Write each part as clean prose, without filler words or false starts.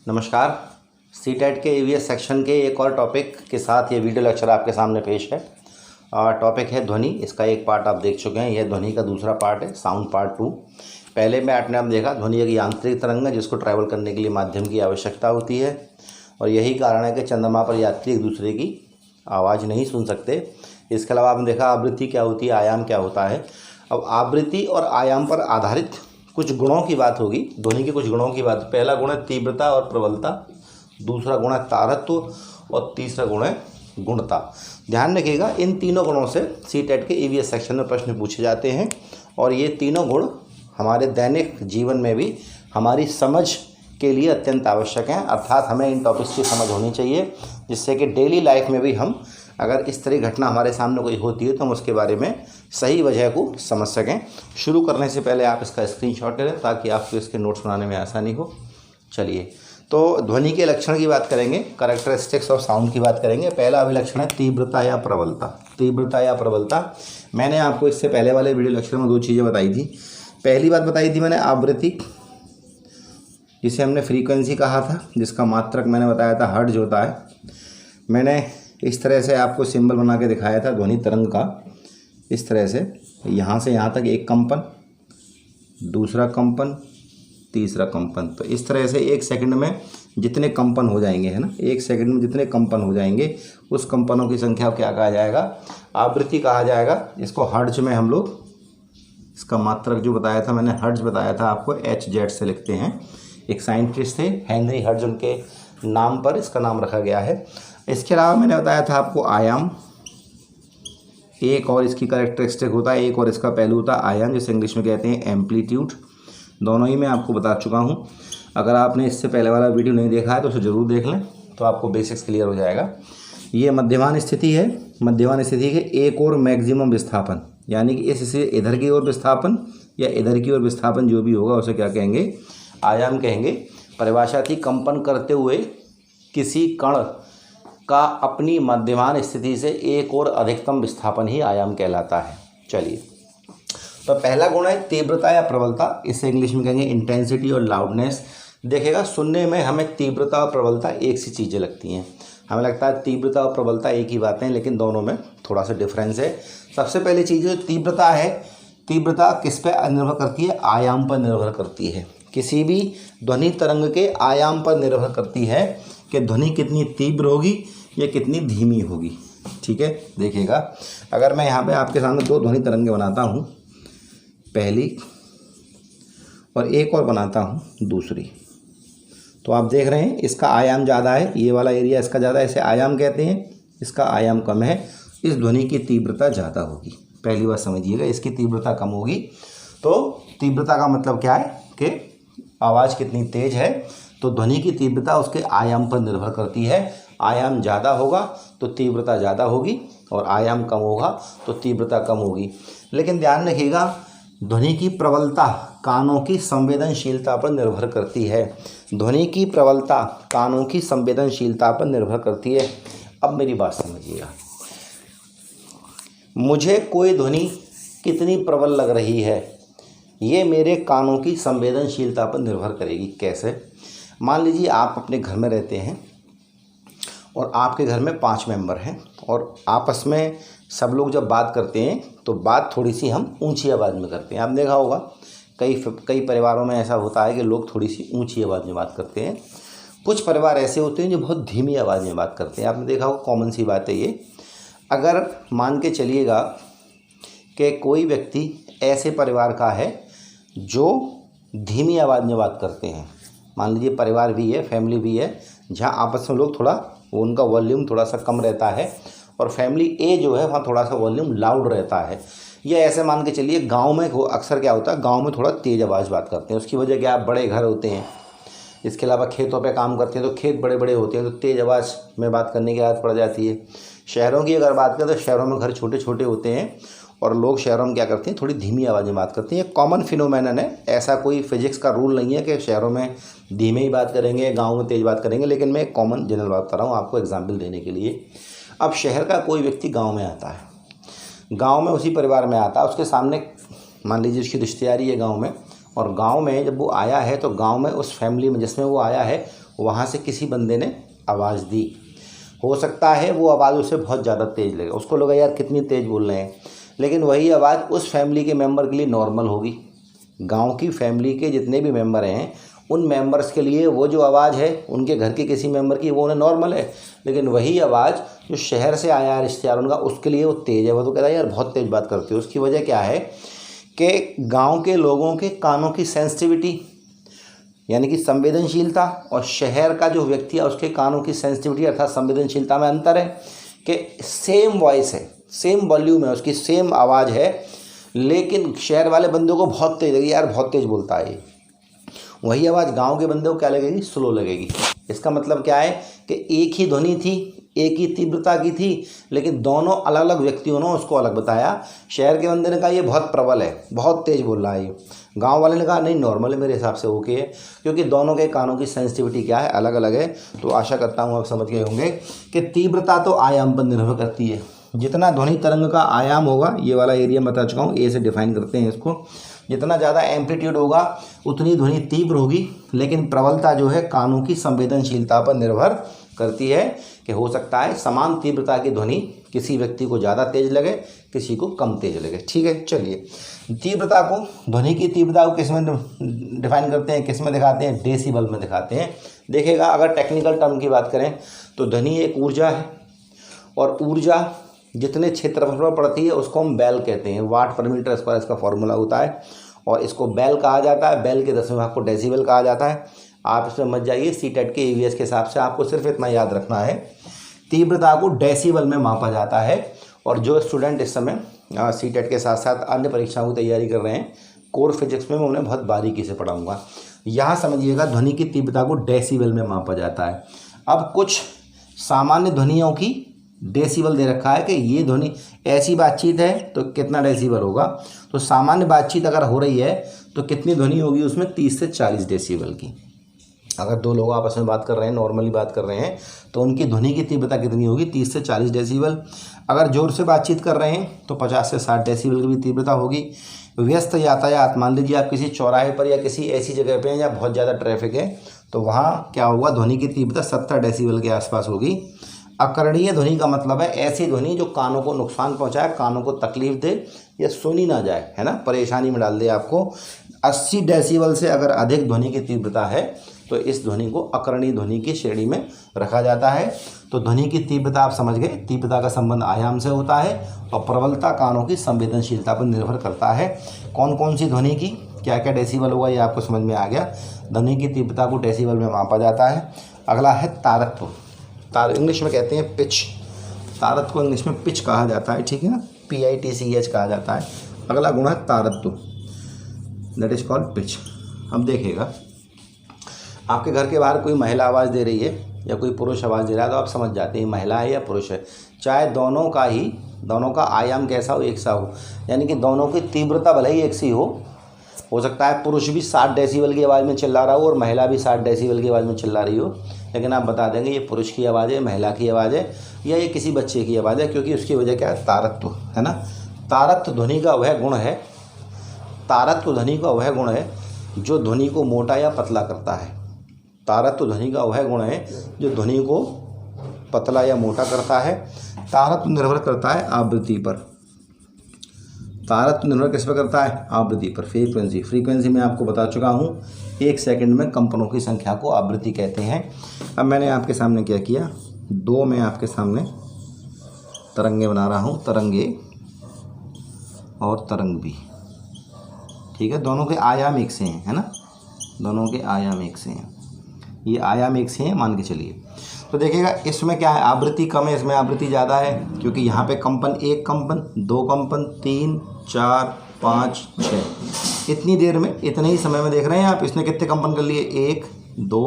नमस्कार। सीटेट के EVS section के एक और टॉपिक के साथ ये वीडियो लेक्चर आपके सामने पेश है। टॉपिक है ध्वनि। इसका एक पार्ट आप देख चुके हैं, यह ध्वनि का दूसरा पार्ट है, साउंड पार्ट 2। पहले में आपने देखा ध्वनि एक यांत्रिक तरंग है जिसको ट्रैवल करने के लिए माध्यम की आवश्यकता होती है और यही कारण है कि चंद्रमा पर यात्री एक दूसरे की आवाज़ नहीं सुन सकते। इसके अलावा आपने देखा आवृत्ति क्या होती है, आयाम क्या होता है। अब आवृत्ति और आयाम पर आधारित कुछ गुणों की बात होगी, ध्वनि के कुछ गुणों की बात। पहला गुण है तीव्रता और प्रबलता, दूसरा गुण है तारत्व और तीसरा गुण है गुणता। ध्यान रखिएगा, इन तीनों गुणों से सीटेट के ईवीएस सेक्शन में प्रश्न पूछे जाते हैं और ये तीनों गुण हमारे दैनिक जीवन में भी हमारी समझ के लिए अत्यंत आवश्यक हैं। अर्थात हमें इन टॉपिक्स की समझ होनी चाहिए जिससे कि डेली लाइफ में भी हम अगर इस तरह घटना हमारे सामने कोई होती है तो हम उसके बारे में सही वजह को समझ सकें। शुरू करने से पहले आप इसका स्क्रीनशॉट ले लें ताकि आपको इसके नोट्स बनाने में आसानी हो। चलिए, तो ध्वनि के लक्षण की बात करेंगे, कैरेक्टरिस्टिक्स ऑफ साउंड की बात करेंगे। पहला अभिलक्षण है तीव्रता या प्रबलता। तीव्रता या प्रबलता, मैंने आपको इससे पहले वाले वीडियो लेक्चर में दो चीज़ें बताई थी। पहली बात बताई थी मैंने आवृत्ति, जिसे हमने फ्रीक्वेंसी कहा था, जिसका मात्रक मैंने बताया था हर्ट्ज होता है। मैंने इस तरह से आपको सिंबल बना के दिखाया था ध्वनि तरंग का, इस तरह से यहाँ से यहाँ तक एक कंपन, दूसरा कंपन, तीसरा कंपन। तो इस तरह से एक सेकंड में जितने कंपन हो जाएंगे, है ना, एक सेकंड में जितने कंपन हो जाएंगे उस कंपनों की संख्या क्या कहा जाएगा, आवृत्ति कहा जाएगा। इसको हर्ट्ज में हम लोग, इसका मात्रक जो बताया था मैंने, हर्ट्ज बताया था आपको, HZ से लिखते हैं। एक साइंटिस्ट थे हेनरी हर्ट्ज, उनके नाम पर इसका नाम रखा गया है। इसके अलावा मैंने बताया था आपको आयाम, एक और इसकी कैरेक्टरिस्टिक होता है, एक और इसका पहलू होता है आयाम, जिसे इंग्लिश में कहते हैं एम्पलीट्यूड। दोनों ही मैं आपको बता चुका हूँ। अगर आपने इससे पहले वाला वीडियो नहीं देखा है तो उसे ज़रूर देख लें, तो आपको बेसिक्स क्लियर हो जाएगा। ये मध्यमान स्थिति है, मध्यमान स्थिति के एक और मैक्सिमम विस्थापन, यानी कि इसे इधर की ओर विस्थापन या इधर की ओर विस्थापन जो भी होगा उसे क्या कहेंगे, आयाम कहेंगे। परिभाषा थी कंपन करते हुए किसी कण का अपनी मध्यमान स्थिति से एक और अधिकतम विस्थापन ही आयाम कहलाता है। चलिए, तो पहला गुण है तीव्रता या प्रबलता, इसे इंग्लिश में कहेंगे इंटेंसिटी और लाउडनेस। देखिएगा, सुनने में हमें तीव्रता और प्रबलता एक सी चीज़ें लगती हैं, हमें लगता है तीव्रता और प्रबलता एक ही बातें हैं, लेकिन दोनों में थोड़ा सा डिफरेंस है। सबसे पहली चीज़ जो तीव्रता है, तीव्रता किस पे निर्भर करती है, आयाम पर निर्भर करती है। किसी भी ध्वनि तरंग के आयाम पर निर्भर करती है कि ध्वनि कितनी तीव्र होगी या कितनी धीमी होगी। ठीक है, देखिएगा, अगर मैं यहाँ पे आपके सामने दो ध्वनि तरंगें बनाता हूँ, पहली और एक और बनाता हूँ दूसरी, तो आप देख रहे हैं इसका आयाम ज़्यादा है, ये वाला एरिया इसका ज़्यादा है, इसे आयाम कहते हैं। इसका आयाम कम है, इस ध्वनि की तीव्रता ज़्यादा होगी। पहली बात समझिएगा, इसकी तीव्रता कम होगी। तो तीव्रता का मतलब क्या है कि आवाज़ कितनी तेज है, तो ध्वनि की तीव्रता उसके आयाम पर निर्भर करती है। आयाम ज़्यादा होगा तो तीव्रता ज़्यादा होगी और आयाम कम होगा तो तीव्रता कम होगी। लेकिन ध्यान रखिएगा, ध्वनि की प्रबलता कानों की संवेदनशीलता पर निर्भर करती है। ध्वनि की प्रबलता कानों की संवेदनशीलता पर निर्भर करती है। अब मेरी बात समझिएगा, मुझे कोई ध्वनि कितनी प्रबल लग रही है, ये मेरे कानों की संवेदनशीलता पर निर्भर करेगी। कैसे? मान लीजिए आप अपने घर में रहते हैं और आपके घर में 5 मेंबर हैं और आपस में सब लोग जब बात करते हैं तो बात थोड़ी सी हम ऊंची आवाज़ में करते हैं। आपने देखा होगा कई परिवारों में ऐसा होता है कि लोग थोड़ी सी ऊंची आवाज़ में बात करते हैं। कुछ परिवार ऐसे होते हैं जो बहुत धीमी आवाज़ में बात करते हैं। आपने देखा होगा, कॉमन सी बात है ये। अगर मान के चलिएगा कि कोई व्यक्ति ऐसे परिवार का है जो धीमी आवाज़ में बात करते हैं, मान लीजिए परिवार भी है, फैमिली भी है, जहाँ आपस में लोग थोड़ा उनका वॉल्यूम थोड़ा सा कम रहता है और फैमिली ए जो है वहाँ थोड़ा सा वॉल्यूम लाउड रहता है। या ऐसे मान के चलिए गांव में अक्सर क्या होता है, गांव में थोड़ा तेज़ आवाज़ बात करते हैं। उसकी वजह क्या, बड़े घर होते हैं। इसके अलावा खेतों पे काम करते हैं तो खेत बड़े बड़े होते हैं तो तेज़ आवाज़ में बात करने की आदत पड़ जाती है। शहरों की अगर बात करें तो शहरों में घर छोटे छोटे होते हैं और लोग शहरों में क्या करते हैं, थोड़ी धीमी आवाज़ में बात करते हैं। कॉमन फिनोमेनन है, ऐसा कोई फिजिक्स का रूल नहीं है कि शहरों में धीमे ही बात करेंगे, गांव में तेज़ बात करेंगे। लेकिन मैं कॉमन जनरल बात कर रहा हूँ आपको एग्जाम्पल देने के लिए। अब शहर का कोई व्यक्ति गांव में आता है, गांव में उसी परिवार में आता है, उसके सामने मान लीजिए उसकी रिश्तेदारी है गांव में और गांव में जब वो आया है तो गांव में उस फैमिली में जिसमें वो आया है वहाँ से किसी बंदे ने आवाज़ दी। हो सकता है वो आवाज़ उसे बहुत ज़्यादा तेज़ लगे, उसको लगा यार कितनी तेज़ बोल रहे हैं, लेकिन वही आवाज़ उस फैमिली के मेंबर के लिए नॉर्मल होगी। गांव की फैमिली के जितने भी मेंबर हैं उन मेंबर्स के लिए वो जो आवाज़ है उनके घर के किसी मेंबर की वो उन्हें नॉर्मल है, लेकिन वही आवाज़ जो शहर से आया है रिश्तेदार उनका उसके लिए वो तेज़ है। वो तो कहता है यार बहुत तेज़ बात करते हो। उसकी वजह क्या है कि गांव के लोगों के कानों की सेंसिटिविटी यानी कि संवेदनशीलता और शहर का जो व्यक्ति है उसके कानों की सेंसिटिविटी अर्थात संवेदनशीलता में अंतर है कि सेम वॉइस है, सेम वॉल्यूम है, उसकी सेम आवाज़ है, लेकिन शहर वाले बंदों को बहुत तेज़ लगेगी, यार बहुत तेज़ बोलता है ये। वही आवाज़ गांव के बंदे को क्या लगेगी, स्लो लगेगी। इसका मतलब क्या है कि एक ही ध्वनि थी, एक ही तीव्रता की थी, लेकिन दोनों अलग अलग व्यक्तियों ने उसको अलग बताया। शहर के बंदे ने कहा ये बहुत प्रबल है, बहुत तेज़ बोल रहा है ये। गांव वाले ने कहा नहीं नॉर्मल है, मेरे हिसाब से ओके है, क्योंकि दोनों के कानों की सेंसिटिविटी क्या है, अलग अलग है। तो आशा करता हूँ आप समझ गए होंगे कि तीव्रता तो आयाम पर निर्भर करती है। जितना ध्वनि तरंग का आयाम होगा, ये वाला एरिया बता चुका हूँ, ए से डिफाइन करते हैं इसको, जितना ज़्यादा एम्पलीट्यूड होगा उतनी ध्वनि तीव्र होगी, लेकिन प्रबलता जो है कानों की संवेदनशीलता पर निर्भर करती है कि हो सकता है समान तीव्रता की ध्वनि किसी व्यक्ति को ज़्यादा तेज लगे, किसी को कम तेज लगे। ठीक है, चलिए तीव्रता को, ध्वनि की तीव्रता को किस में डिफाइन करते हैं, किस में दिखाते हैं, डेसिबल में दिखाते हैं। देखिएगा अगर टेक्निकल टर्म की बात करें तो ध्वनि एक ऊर्जा है और ऊर्जा जितने क्षेत्रफल पर पड़ती है उसको हम बैल कहते हैं, वाट पर मीटर स्क्वायर इसका फॉर्मूला होता है और इसको बैल कहा जाता है। बैल के 10वें भाग को डेसिबल कहा जाता है। आप इसमें मत जाइए, सीटेट के ईवीएस के हिसाब से आपको सिर्फ इतना याद रखना है, तीव्रता को डेसिबल में मापा जाता है। और जो स्टूडेंट इस समय सीटेट के साथ साथ अन्य परीक्षाओं की तैयारी कर रहे हैं, कोर फिजिक्स में मैं उन्हें बहुत बारीकी से पढ़ाऊँगा। यहाँ समझिएगा ध्वनि की तीव्रता को डेसिबल में मापा जाता है। अब कुछ सामान्य ध्वनियों की डेसिबल दे रखा है कि ये ध्वनि ऐसी बातचीत है तो कितना डेसिबल होगा। तो सामान्य बातचीत अगर हो रही है तो कितनी ध्वनि होगी उसमें, 30 से 40 डेसिबल की। अगर दो लोग आपस में बात कर रहे हैं, नॉर्मली बात कर रहे हैं, तो उनकी ध्वनि की तीव्रता कितनी होगी, 30 से 40 डेसिबल। अगर जोर से बातचीत कर रहे हैं तो 50 से 60 डेसिबल की भी तीव्रता होगी। व्यस्त यातायात, मान लीजिए आप किसी चौराहे पर या किसी ऐसी जगह पे हैं जहाँ बहुत ज़्यादा ट्रैफिक है, तो वहाँ क्या होगा, ध्वनि की तीव्रता 70 डेसिबल के आसपास होगी। अकरणीय ध्वनि का मतलब है ऐसी ध्वनि जो कानों को नुकसान पहुंचाए, कानों को तकलीफ दे या सुनी ना जाए, है ना, परेशानी में डाल दे आपको। 80 डेसिबल से अगर अधिक ध्वनि की तीव्रता है तो इस ध्वनि को अकरणीय ध्वनि की श्रेणी में रखा जाता है। तो ध्वनि की तीव्रता आप समझ गए, तीव्रता का संबंध आयाम से होता है और प्रबलता कानों की संवेदनशीलता पर निर्भर करता है। कौन कौन सी ध्वनि की क्या क्या डेसिबल होगा ये आपको समझ में आ गया। ध्वनि की तीव्रता को डेसिबल में मापा जाता है। अगला है तारत्व। इंग्लिश में कहते हैं पिच। तारत्व को इंग्लिश में पिच कहा जाता है, ठीक है ना, PITCH कहा जाता है। अगला गुण है तारत्व, दैट इज कॉल्ड पिच। अब देखिएगा आपके घर के बाहर कोई महिला आवाज़ दे रही है या कोई पुरुष आवाज़ दे रहा है तो आप समझ जाते हैं महिला है या पुरुष है, चाहे दोनों का आयाम कैसा हो, एक सा हो, यानी कि दोनों की तीव्रता भले ही एक सी हो सकता है पुरुष भी 60 डेसिबल की आवाज़ में चिल्ला रहा हो और महिला भी 60 डेसिबल की आवाज़ में चिल्ला रही हो, लेकिन आप बता देंगे ये पुरुष की आवाज़ है, महिला की आवाज़ है या ये किसी बच्चे की आवाज़ है, क्योंकि उसकी वजह क्या है, तारत्व, है ना। तारत्व ध्वनि का वह गुण है, तारत्व ध्वनि का वह गुण है जो ध्वनि को मोटा या पतला करता है। तारत्व ध्वनि का वह गुण है जो ध्वनि को पतला या मोटा करता है। तारत्व निर्भर करता है आवृत्ति पर। तारत्व निर्भर किस पर करता है, आवृत्ति पर, फ्रीक्वेंसी में आपको बता चुका हूँ, 1 सेकंड में कंपनों की संख्या को आवृत्ति कहते हैं। अब मैंने आपके सामने क्या किया, 2 में आपके सामने तरंगे बना रहा हूँ, तरंगे और तरंग भी, ठीक है, दोनों के आयाम एक से हैं, है ना, दोनों के आयाम एक से हैं, ये आयाम एक से हैं मान के चलिए। तो देखिएगा इसमें क्या है, आवृत्ति कम है, इसमें आवृत्ति ज़्यादा है, क्योंकि यहाँ पे कंपन, 1 कंपन, 2 कंपन, 3, 4, 5, 6, इतनी देर में, इतने ही समय में देख रहे हैं आप, इसने कितने कंपन कर लिए, 1, 2,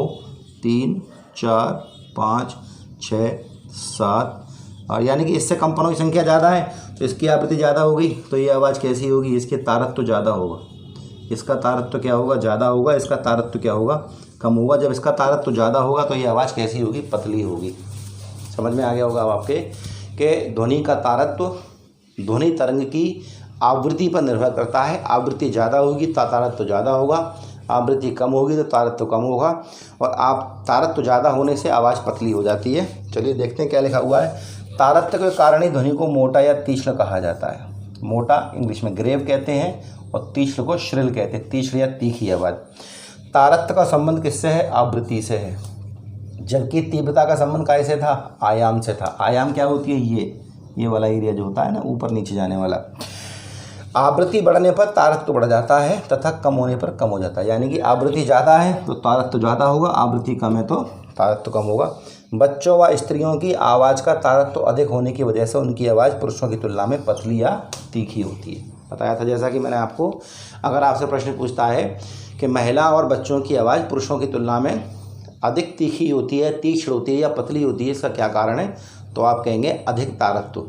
3, 4, 5, 6, 7, और यानी कि इससे कंपनों की संख्या ज़्यादा है तो इसकी आवृत्ति ज़्यादा होगी, तो ये आवाज़ कैसी होगी, इसके तारत्व ज़्यादा होगा, इसका तारत्व क्या होगा, ज़्यादा होगा, इसका तारत्व क्या होगा, कम होगा। जब इसका तारत्व ज़्यादा होगा तो ये आवाज़ कैसी होगी, पतली होगी। समझ में आ गया होगा अब आपके कि ध्वनि का तारत्व ध्वनि तरंग की आवृत्ति पर निर्भर करता है। आवृत्ति ज़्यादा होगी तो तारत्व ज़्यादा होगा, आवृत्ति कम होगी तो तारत्व कम होगा, और आप तारत्व ज़्यादा होने से आवाज़ पतली हो जाती है। चलिए देखते हैं क्या लिखा हुआ है। तारत्व के कारण ही ध्वनि को मोटा या तीक्ष्ण कहा जाता है। मोटा इंग्लिश में ग्रेव कहते हैं और तीक्ष्ण को श्रिल कहते हैं, तीक्ष्ण या तीखी आवाज़। तारत्व का संबंध किससे है? आवृत्ति से है, जबकि तीव्रता का संबंध कैसे था? आयाम से था। आयाम क्या होती है? ये वाला एरिया जो होता है ना, ऊपर नीचे जाने वाला। आवृत्ति बढ़ने पर तारत्व बढ़ जाता है तथा कम होने पर कम हो जाता है। यानी कि आवृत्ति ज़्यादा है तो तारत्व ज़्यादा होगा, आवृत्ति कम है तो तारत्व कम होगा। बच्चों व स्त्रियों की आवाज़ का तारत्व अधिक होने की वजह से उनकी आवाज़ पुरुषों की तुलना में पतली या तीखी होती है। बताया था जैसा कि मैंने आपको। अगर आपसे प्रश्न पूछता है कि महिला और बच्चों की आवाज़ पुरुषों की तुलना में अधिक तीखी होती है, तीक्ष्ण होती है या पतली होती है, इसका क्या कारण है? तो आप कहेंगे अधिक तारत्व।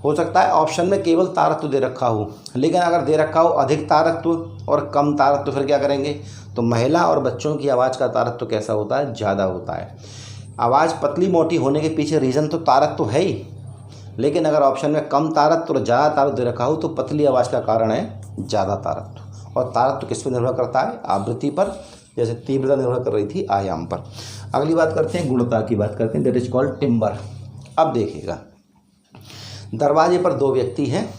हो सकता है ऑप्शन में केवल तारत्व दे रखा हो, लेकिन अगर दे रखा हो अधिक तारत्व और कम तारत्व, फिर क्या करेंगे? तो महिला और बच्चों की आवाज़ का तारत्व कैसा होता है? ज़्यादा होता है। आवाज़ पतली मोटी होने के पीछे रीज़न तो तारत्व है ही, लेकिन अगर ऑप्शन में कम तारत्व और ज़्यादा तारत्व दे रखा हो तो पतली आवाज़ का कारण है ज़्यादा तारत्व। और तारत्व किस पर निर्भर करता है? आवृत्ति पर, जैसे तीव्रता निर्भर कर रही थी आयाम पर। अगली बात करते हैं, गुणता की बात करते हैं, दैट इज कॉल्ड टिम्बर। अब देखिएगा, दरवाजे पर दो व्यक्ति हैं,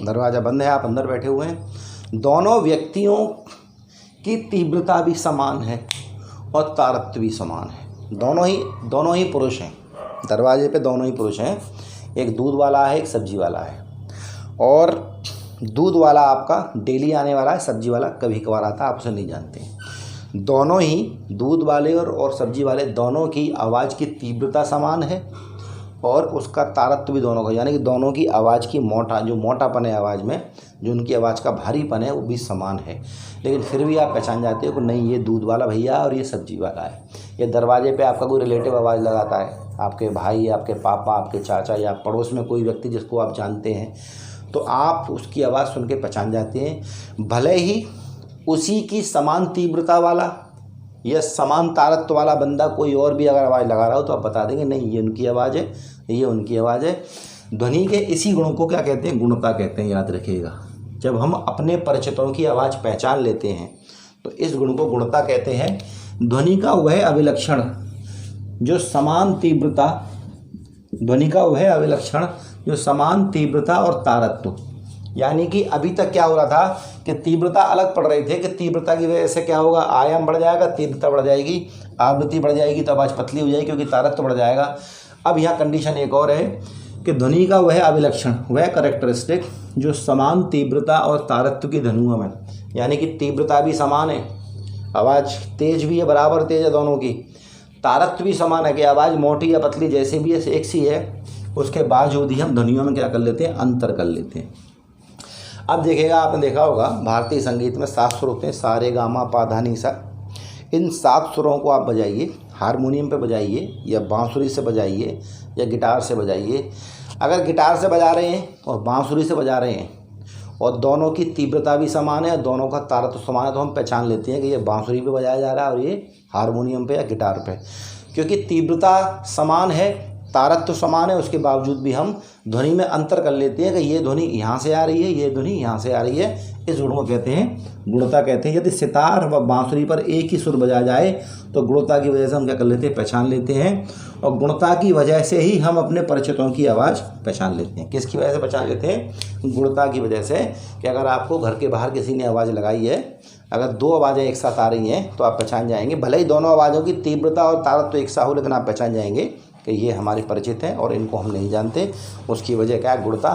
दरवाज़ा बंद है, आप अंदर बैठे हुए हैं। दोनों व्यक्तियों की तीव्रता भी समान है और तारत्व भी समान है। दोनों ही पुरुष हैं, दरवाजे पे दोनों ही पुरुष हैं। एक दूध वाला है, एक सब्जी वाला है। और दूध वाला आपका डेली आने वाला है, सब्जी वाला कभी कभार आता है, आप उसे नहीं जानते। दोनों ही दूध वाले और सब्जी वाले दोनों की आवाज़ की तीव्रता समान है और उसका तारत्व भी दोनों का, यानी कि दोनों की आवाज़ की मोटापन है आवाज़ में, जो उनकी आवाज़ का भारीपन है वो भी समान है। लेकिन फिर भी आप पहचान जाते हो कि नहीं, ये दूध वाला भैया और ये सब्जी वाला है। ये दरवाजे पे आपका कोई रिलेटिव आवाज़ लगाता है, आपके भाई, आपके पापा, आपके चाचा या पड़ोस में कोई व्यक्ति जिसको आप जानते हैं, तो आप उसकी आवाज़ सुन के पहचान जाते हैं। भले ही उसी की समान तीव्रता वाला या समान तारत्व वाला बंदा कोई और भी अगर आवाज़ लगा रहा हो तो आप बता देंगे नहीं, ये उनकी आवाज़ है, ये उनकी आवाज़ है। ध्वनि के इसी गुणों को क्या कहते हैं? गुणता कहते हैं, याद रखिएगा। जब हम अपने परिचितों की आवाज़ पहचान लेते हैं तो इस गुण को गुणता कहते हैं। ध्वनि का वह अभिलक्षण जो समान तीव्रता, ध्वनि का वह अभिलक्षण जो समान तीव्रता और तारत्व, यानी कि अभी तक क्या हो रहा था कि तीव्रता अलग पड़ रहे थे कि तीव्रता की वजह से क्या होगा? आयाम बढ़ जाएगा, तीव्रता बढ़ जाएगी, आवृत्ति बढ़ जाएगी तो आवाज़ पतली हो जाएगी क्योंकि तारत्व बढ़ जाएगा। अब यहाँ कंडीशन एक और है कि ध्वनि का वह अभिलक्षण, वह कैरेक्टरिस्टिक जो समान तीव्रता और तारत्व की ध्वनियों में, यानी कि तीव्रता भी समान है, आवाज़ तेज भी है, बराबर तेज है दोनों की, तारत्व भी समान है कि आवाज़ मोटी या पतली जैसे भी है एक सी है, उसके बावजूद ही हम ध्वनियों में क्या कर लेते हैं? अंतर कर लेते हैं। अब देखिएगा, आपने देखा होगा भारतीय संगीत में 7 सुर होते हैं, सा रे गा मा पा धा नी सा। इन 7 सुरों को आप बजाइए, हारमोनियम पे बजाइए या बांसुरी से बजाइए या गिटार से बजाइए। अगर गिटार से बजा रहे हैं और बांसुरी से बजा रहे हैं और दोनों की तीव्रता भी समान है और दोनों का तारत्व समान है, तो हम पहचान लेते हैं कि ये बांसुरी पे बजाया जा रहा है और ये हारमोनियम पे या गिटार पे, क्योंकि तीव्रता समान है, तारत्व समान है, उसके बावजूद भी हम ध्वनि में अंतर कर लेते हैं कि ये ध्वनि यहाँ से आ रही है, ये ध्वनि यहाँ से आ रही है। इस गुण को कहते हैं गुणता कहते हैं। यदि सितार व बांसुरी पर एक ही सुर बजाया जाए तो गुणता की वजह से हम क्या कर लेते हैं? पहचान लेते हैं। और गुणता की वजह से ही हम अपने परिचितों की आवाज़ पहचान लेते हैं। किसकी वजह से पहचान लेते हैं? गुणता की वजह से। कि अगर आपको घर के बाहर किसी ने आवाज़ लगाई है, अगर 2 आवाज़ें एक साथ आ रही हैं तो आप पहचान जाएंगे, भले ही दोनों आवाज़ों की तीव्रता और तारत्व एक सा हो, लेकिन आप पहचान जाएंगे कि ये हमारे परिचित हैं और इनको हम नहीं जानते। उसकी वजह क्या है? गुणता।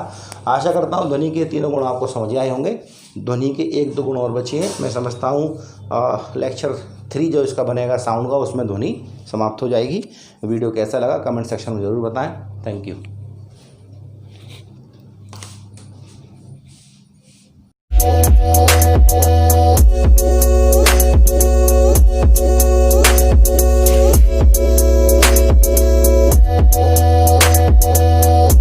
आशा करता हूँ ध्वनि के तीनों गुण आपको समझ आए होंगे। ध्वनि के 1-2 गुण और बचे हैं। मैं समझता हूँ लेक्चर 3 जो इसका बनेगा साउंड का, उसमें ध्वनि समाप्त हो जाएगी। वीडियो कैसा लगा कमेंट सेक्शन में ज़रूर बताएं। Thank you.